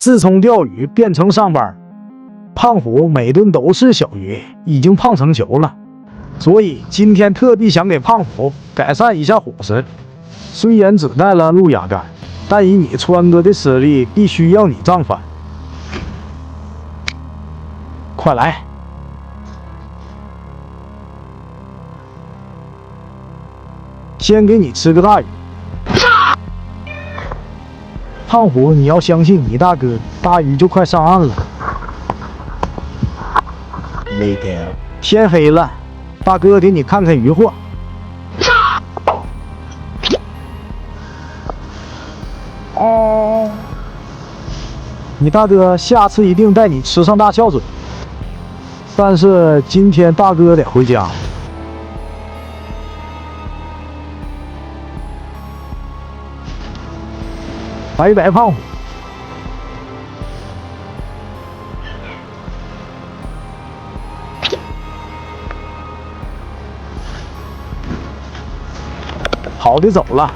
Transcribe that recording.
自从钓鱼变成上班，胖虎每顿都是小鱼，已经胖成球了。所以今天特地想给胖虎改善一下伙食。虽然只带了路亚竿，但以你川哥的实力，必须要你涨翻。快来！先给你吃个大鱼。胖虎，你要相信你大哥，大鱼就快上岸了。没天，天黑了，大哥给你看看渔获。哦，你大哥下次一定带你吃上大孝嘴。但是今天大哥得回家。拜拜，胖虎。好的，走了。